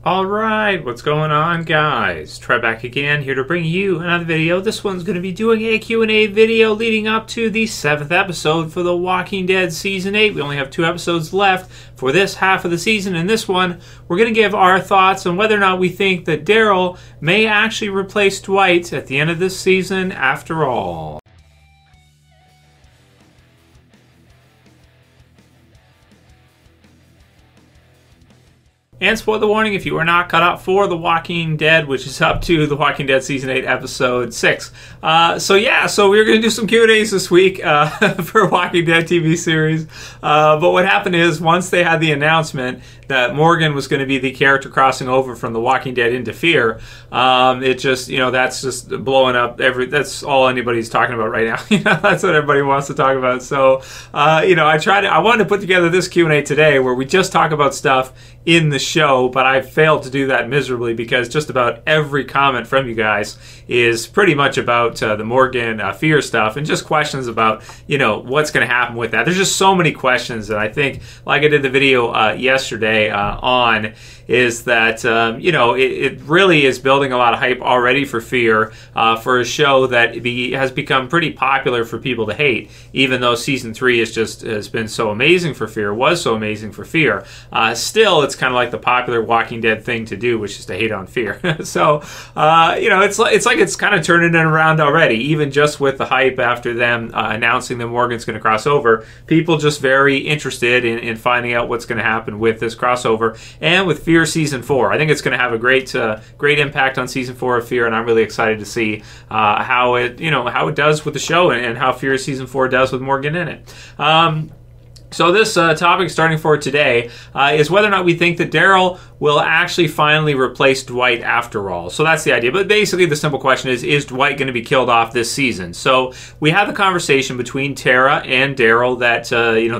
Alright, what's going on, guys? Trev back again, here to bring you another video. This one's going to be doing a Q&A video leading up to the 7th episode for The Walking Dead Season 8. We only have 2 episodes left for this half of the season. In this one, we're going to give our thoughts on whether or not we think that Daryl may actually replace Dwight at the end of this season after all. And spoiler warning, if you are not caught up for The Walking Dead, which is up to The Walking Dead Season 8, Episode 6. So we're going to do some Q&As this week for Walking Dead TV series. But what happened is, once they had the announcement that Morgan was going to be the character crossing over from The Walking Dead into Fear, it just, that's just blowing up that's all anybody's talking about right now. That's what everybody wants to talk about. So, I wanted to put together this Q&A today where we just talk about stuff in the show, but I failed to do that miserably because just about every comment from you guys is pretty much about the Morgan Fear stuff and just questions about, what's going to happen with that. There's just so many questions, and I think, like I did the video yesterday on, is that, it really is building a lot of hype already for Fear, for a show that has become pretty popular for people to hate, even though Season 3 has been so amazing for Fear, was so amazing for Fear. Still, it's kind of like the popular Walking Dead thing to do, which is to hate on Fear. So, it's kind of turning it around already, even just with the hype after them announcing that Morgan's going to cross over. People just very interested in finding out what's going to happen with this crossover and with Fear Season 4. I think it's going to have a great impact on Season 4 of Fear, and I'm really excited to see how it does with the show and how Fear Season 4 does with Morgan in it. So this topic starting for today is whether or not we think that Daryl will actually finally replace Dwight after all. So that's the idea. But basically the simple question is Dwight going to be killed off this season? So we had the conversation between Tara and Daryl that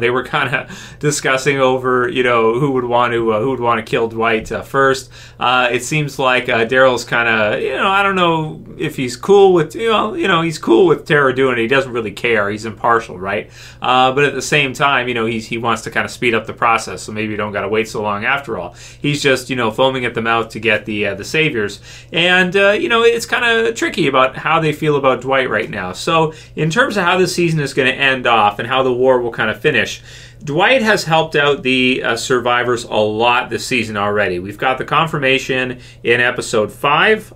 they were kind of discussing over who would want to kill Dwight first. It seems like Daryl's kind of I don't know if he's cool with he's cool with Tara doing it. He doesn't really care. He's impartial, right? But at the same time, he wants to kind of speed up the process, so maybe you don't got to wait so long after all. He's just, foaming at the mouth to get the saviors. And, it's kind of tricky about how they feel about Dwight right now. So in terms of how this season is going to end off and how the war will kind of finish, Dwight has helped out the survivors a lot this season already. We've got the confirmation in Episode 5,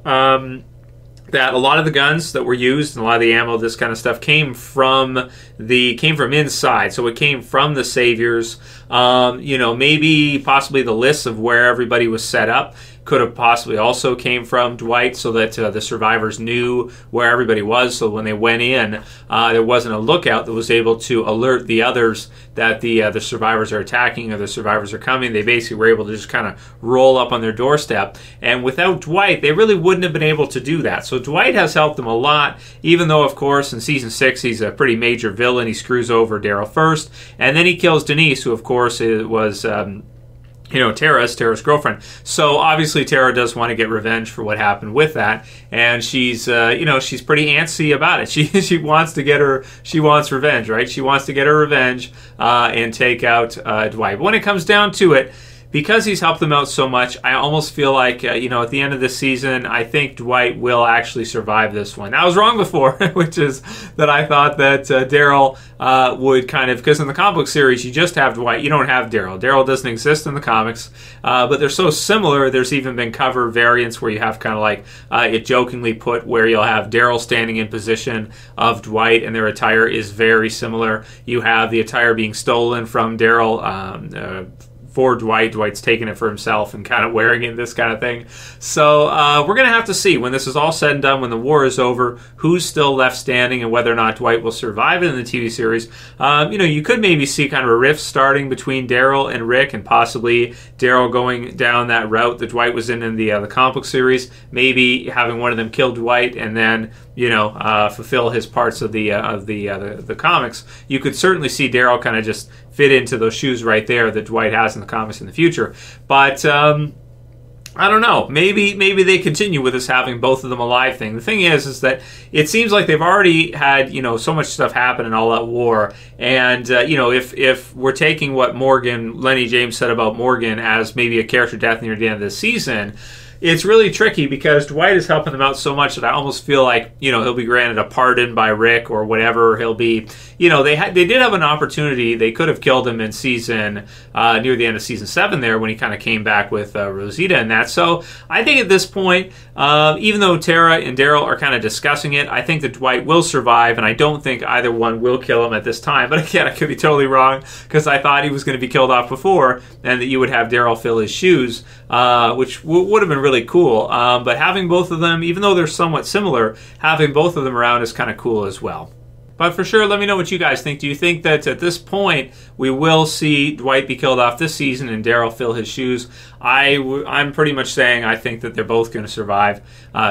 that a lot of the guns that were used and a lot of the ammo, this kind of stuff, came from inside. So it came from the saviors. Maybe possibly the lists of where everybody was set up could have possibly also came from Dwight, so that the survivors knew where everybody was. So when they went in, there wasn't a lookout that was able to alert the others that the survivors are attacking or the survivors are coming. They basically were able to just kind of roll up on their doorstep. And without Dwight, they really wouldn't have been able to do that. So Dwight has helped them a lot, even though, of course, in Season 6, he's a pretty major villain. He screws over Daryl first, and then he kills Denise, who, of course, was Tara's girlfriend. So obviously Tara does want to get revenge for what happened with that, and she's she's pretty antsy about it. She wants revenge, right? She wants to get her revenge and take out Dwight. But when it comes down to it, because he's helped them out so much, I almost feel like, at the end of this season, I think Dwight will actually survive this one. I was wrong before, which is that I thought that Daryl would kind of, because in the comic book series, you just have Dwight, you don't have Daryl. Daryl doesn't exist in the comics, but they're so similar, there's even been cover variants where you have kind of like, it jokingly put where you'll have Daryl standing in position of Dwight, and their attire is very similar. You have the attire being stolen from Daryl, for Dwight. Dwight's taking it for himself and kind of wearing it, this kind of thing. So we're going to have to see, when this is all said and done, when the war is over, who's still left standing and whether or not Dwight will survive it in the TV series. You could maybe see kind of a rift starting between Daryl and Rick, and possibly Daryl going down that route that Dwight was in the comic book series, maybe having one of them kill Dwight and then fulfill his parts of the comics. You could certainly see Daryl kind of just fit into those shoes right there that Dwight has in the comics in the future. But I don't know. Maybe they continue with this having both of them alive thing. The thing is that it seems like they've already had, so much stuff happen in all that war. And, if we're taking what Lenny James said about Morgan as maybe a character death near the end of the season, it's really tricky because Dwight is helping them out so much that I almost feel like, he'll be granted a pardon by Rick or whatever. He'll be, they did have an opportunity. They could have killed him in season, near the end of season 7 there when he kind of came back with Rosita and that. So I think at this point, even though Tara and Daryl are kind of discussing it, I think that Dwight will survive, and I don't think either one will kill him at this time. But again, I could be totally wrong because I thought he was going to be killed off before and that you would have Daryl fill his shoes, which would have been really cool. But having both of them, even though they're somewhat similar, having both of them around is kind of cool as well. But for sure, let me know what you guys think. Do you think that at this point we will see Dwight be killed off this season and Daryl fill his shoes? I'm pretty much saying I think that they're both going to survive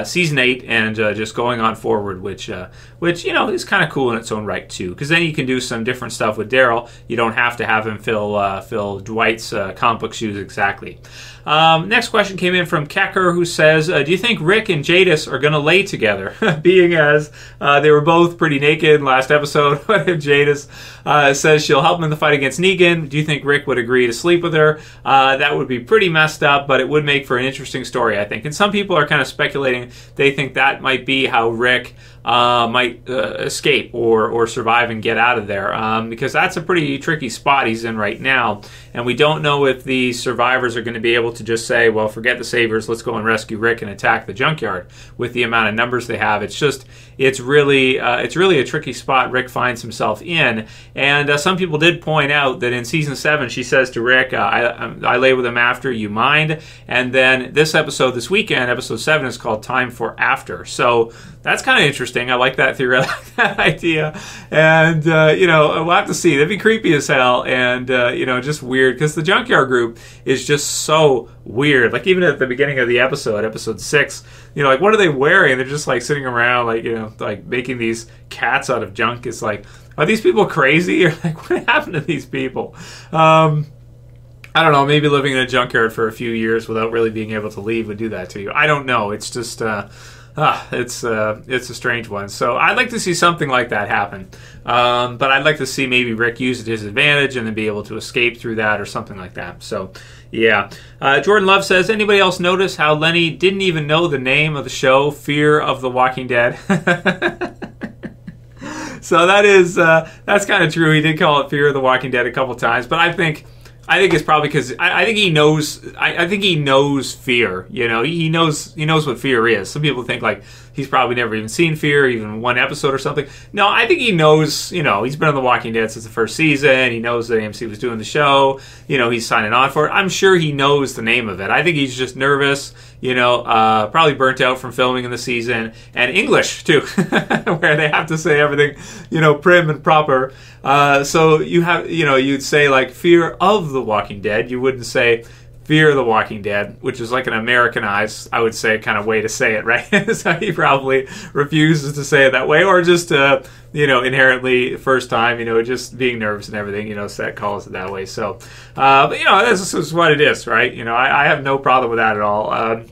season 8 and just going on forward, which is kind of cool in its own right too. Because then you can do some different stuff with Daryl. You don't have to have him fill Dwight's comic book shoes exactly. Next question came in from Kekker, who says, do you think Rick and Jadis are going to lay together? Being as they were both pretty naked in last episode. What if Jadis says she'll help him in the fight against Negan? Do you think Rick would agree to sleep with her? That would be pretty messed up, but it would make for an interesting story, I think. And some people are kind of speculating they think that might be how Rick might escape or survive and get out of there, because that's a pretty tricky spot he's in right now, and we don't know if the survivors are going to be able to just say, well, forget the Savers, let's go and rescue Rick and attack the junkyard with the amount of numbers they have. It's really a tricky spot Rick finds himself in, and some people did point out that in season 7 she says to Rick, I lay with him after, you mind? And then this weekend, episode 7, is called Time for After. So that's kind of interesting. I like that theory. I like that idea. And, we'll have to see. That'd be creepy as hell and, just weird because the Junkyard Group is just so weird. Like, even at the beginning of the episode 6, what are they wearing? They're just, sitting around, making these cats out of junk. It's like, are these people crazy? Or, what happened to these people? I don't know. Maybe living in a junkyard for a few years without really being able to leave would do that to you. I don't know. It's just... it's a strange one. So I'd like to see something like that happen. But I'd like to see maybe Rick use it to his advantage and then be able to escape through that or something like that. So, yeah. Jordan Love says, anybody else notice how Lenny didn't even know the name of the show, Fear of the Walking Dead? So that's kind of true. He did call it Fear of the Walking Dead a couple times, but I think it's probably because I think he knows. I think he knows fear. He knows what fear is. Some people think he's probably never even seen Fear, even one episode or something. No, I think he knows. He's been on The Walking Dead since the first season. He knows that AMC was doing the show. He's signing on for it. I'm sure he knows the name of it. I think he's just nervous. Probably burnt out from filming in the season, and English too, where they have to say everything, prim and proper. So you have, you'd say Fear of the Walking Dead. You wouldn't say Fear of the Walking Dead, which is like an Americanized, I would say, kind of way to say it, right? So he probably refuses to say it that way, or just, inherently first time, just being nervous and everything, set calls it that way. So, but this is what it is, right? I have no problem with that at all.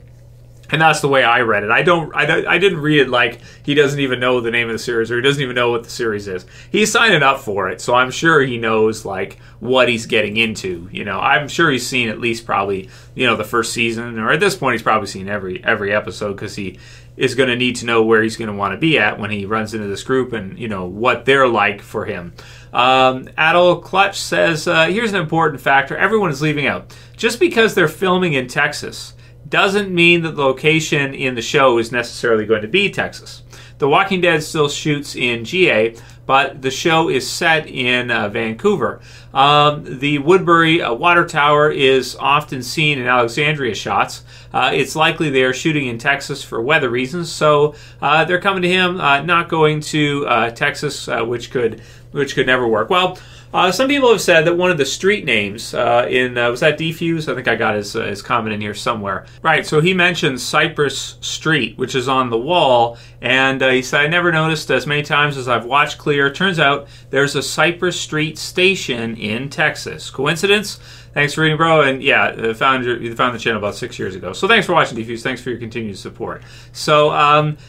And that's the way I read it. I didn't read it like he doesn't even know the name of the series or he doesn't even know what the series is. He's signing up for it, so I'm sure he knows what he's getting into. I'm sure he's seen at least probably the first season, or at this point he's probably seen every episode because he is going to need to know where he's going to want to be at when he runs into this group and what they're like for him. atlclutch says, here's an important factor everyone is leaving out. Just because they're filming in Texas doesn't mean that the location in the show is necessarily going to be Texas. The Walking Dead still shoots in GA, but the show is set in Vancouver. The Woodbury water tower is often seen in Alexandria shots. It's likely they are shooting in Texas for weather reasons, so they're coming to him, not going to Texas, which could never work. Well, some people have said that one of the street names was that Defuse? I think I got his comment in here somewhere. Right, so he mentioned Cypress Street, which is on the wall, and he said, I never noticed as many times as I've watched Clear. Turns out there's a Cypress Street station in Texas. Coincidence? Thanks for reading, bro. And yeah, you found the channel about 6 years ago. So thanks for watching, Defuse. Thanks for your continued support. So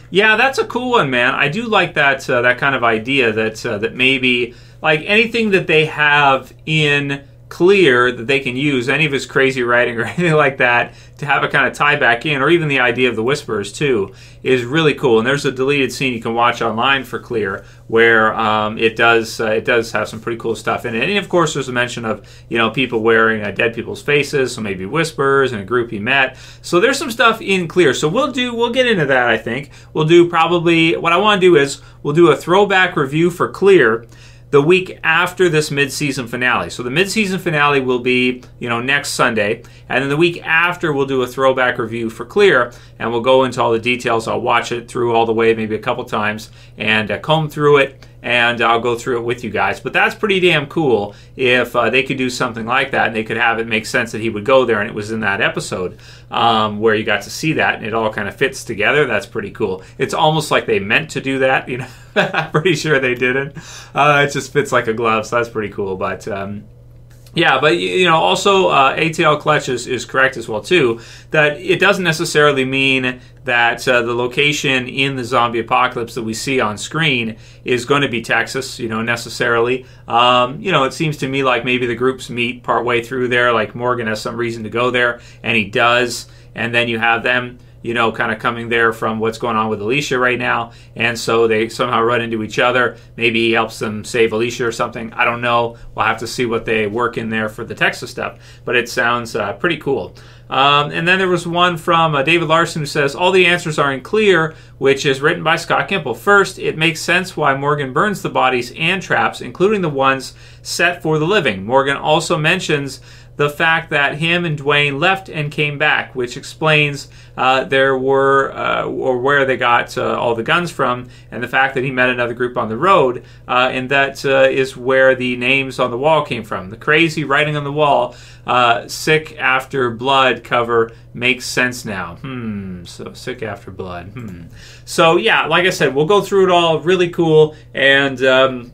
yeah, that's a cool one, man. I do like that that kind of idea that maybe like anything that they have in Clear that they can use, any of his crazy writing or anything like that, to have a kind of tie back in, or even the idea of the Whisperers too, is really cool. And there's a deleted scene you can watch online for Clear where it does have some pretty cool stuff in it. And of course, there's a mention of people wearing dead people's faces, so maybe Whisperers and a group he met. So there's some stuff in Clear. So we'll get into that. I think we'll do probably what I want to do is we'll do a throwback review for Clear the week after this mid-season finale. So the mid-season finale will be, next Sunday, and then the week after we'll do a throwback review for Clear, and we'll go into all the details. I'll watch it through all the way, maybe a couple times, and comb through it, and I'll go through it with you guys. But that's pretty damn cool if they could do something like that, and they could have it make sense that he would go there, and it was in that episode where you got to see that, and it all kind of fits together. That's pretty cool. It's almost like they meant to do that, I'm pretty sure they didn't. It just fits like a glove, so that's pretty cool. But yeah, but also atlclutch is correct as well too, that it doesn't necessarily mean that the location in the zombie apocalypse that we see on screen is going to be Texas, necessarily. It seems to me like maybe the groups meet partway through there, like Morgan has some reason to go there, and he does, and then you have them kind of coming there from what's going on with Alicia right now, and so they somehow run into each other. Maybe he helps them save Alicia or something. I don't know. We'll have to see what they work in there for the Texas stuff, but it sounds pretty cool. And then there was one from David Larson who says, all the answers are in Clear, which is written by Scott Gimple. First, it makes sense why Morgan burns the bodies and traps, including the ones set for the living. Morgan also mentions the fact that him and Dwayne left and came back, which explains there were, or where they got all the guns from, and the fact that he met another group on the road, and that is where the names on the wall came from. The crazy writing on the wall, Sick After Blood cover makes sense now. So Sick After Blood. So yeah, like I said, we'll go through it all. Really cool, and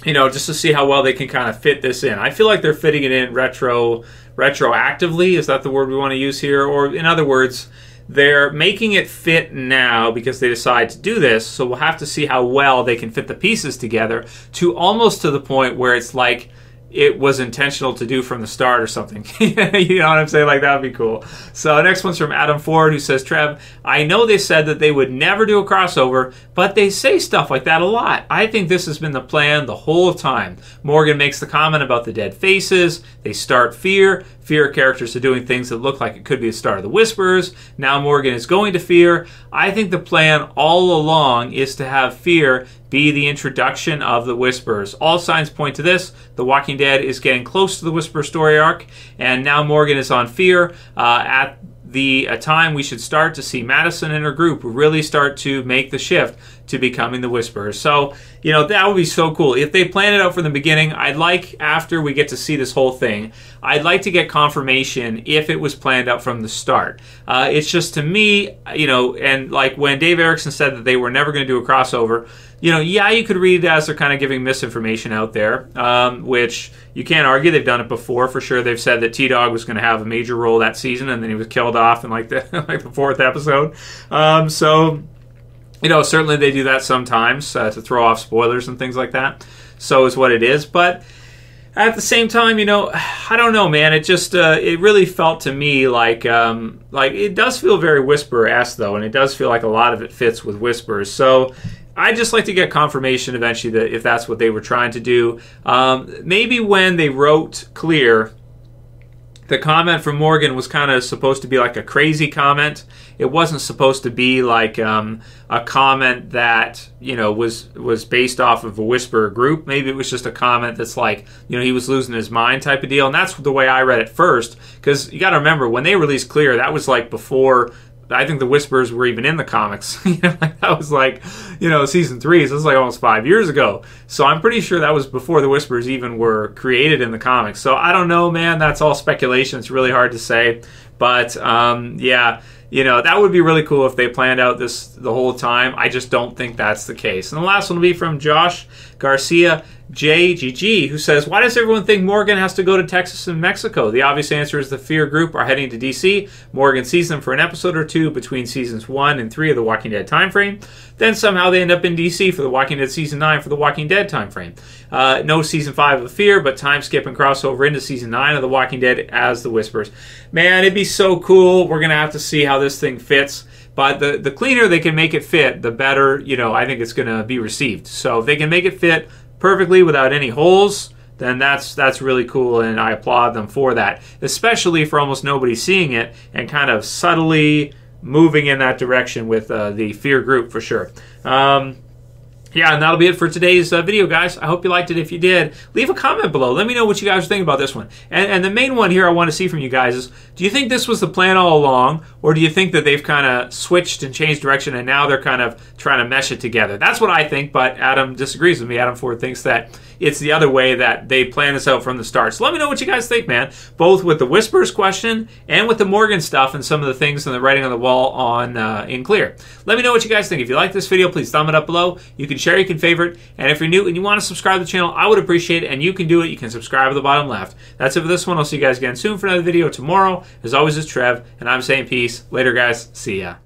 just to see how well they can kind of fit this in. I feel like they're fitting it in retroactively. Is that the word we want to use here? Or in other words, they're making it fit now because they decide to do this. So we'll have to see how well they can fit the pieces together to almost to the point where it's like it was intentional to do from the start or something. You know what I'm saying? Like, that would be cool. So next one's from Adam Ford, who says, Trev, I know they said that they would never do a crossover, but they say stuff like that a lot. I think this has been the plan the whole time. Morgan makes the comment about the dead faces. They start Fear. Fear characters are doing things that look like it could be the start of the Whisperers. Now Morgan is going to Fear. I think the plan all along is to have Fear be the introduction of the Whisperers. All signs point to this. The Walking Dead is getting close to the Whisperer story arc, and now Morgan is on Fear. At the time we should start to see Madison and her group really start to make the shift to becoming the Whisperers. So, that would be so cool. If they plan it out from the beginning, I'd like, after we get to see this whole thing, I'd like to get confirmation if it was planned out from the start. It's just, to me, and like when Dave Erickson said that they were never going to do a crossover, yeah, you could read it as they're kind of giving misinformation out there, which you can't argue. They've done it before, for sure. They've said that T-Dog was going to have a major role that season, and then he was killed off in like the 4th episode. Certainly they do that sometimes to throw off spoilers and things like that. So is what it is. But at the same time, I don't know, man. It just it really felt to me like it does feel very Whisperer-esque, though, and it does feel like a lot of it fits with Whisperers. So I'd just like to get confirmation eventually that if that's what they were trying to do. Maybe when they wrote Clear, the comment from Morgan was kind of supposed to be like a crazy comment. It wasn't supposed to be like a comment that was based off of a Whisperer group. Maybe it was just a comment that's like he was losing his mind type of deal. And that's the way I read it first, because you got to remember when they released Clear, that was like before I think the Whisperers were even in the comics. That was like, season 3. So this was like almost 5 years ago. So I'm pretty sure that was before the Whisperers even were created in the comics. So I don't know, man. That's all speculation. It's really hard to say. But yeah, that would be really cool if they planned out this the whole time. I just don't think that's the case. And the last one will be from Josh Garcia JGG, who says, why does everyone think Morgan has to go to Texas and Mexico? The obvious answer is the Fear group are heading to DC. Morgan sees them for an episode or two between seasons 1 and 3 of the Walking Dead time frame. Then somehow they end up in DC for the Walking Dead season 9 for the Walking Dead time frame. No season 5 of Fear, but time skip and crossover into season 9 of the Walking Dead as the Whispers. Man, it'd be so cool. We're going to have to see how this thing fits. But the cleaner they can make it fit, the better, I think it's going to be received. So if they can make it fit perfectly without any holes, then that's really cool, and I applaud them for that, especially for almost nobody seeing it and kind of subtly moving in that direction with the Fear group for sure. Yeah, and that'll be it for today's video, guys. I hope you liked it. If you did, leave a comment below. Let me know what you guys think about this one. And the main one here I want to see from you guys is, do you think this was the plan all along, or do you think that they've kind of switched and changed direction and now they're kind of trying to mesh it together? That's what I think, but Adam disagrees with me. Adam Ford thinks that it's the other way, that they plan this out from the start. So let me know what you guys think, man, both with the Whispers question and with the Morgan stuff and some of the things and the writing on the wall on In Clear. Let me know what you guys think. If you like this video, please thumb it up below. You can share, you can favorite, and if you're new and you want to subscribe to the channel, I would appreciate it, and you can do it. You can subscribe at the bottom left. That's it for this one. I'll see you guys again soon for another video tomorrow. As always, it's Trev, and I'm saying peace. Later, guys. See ya.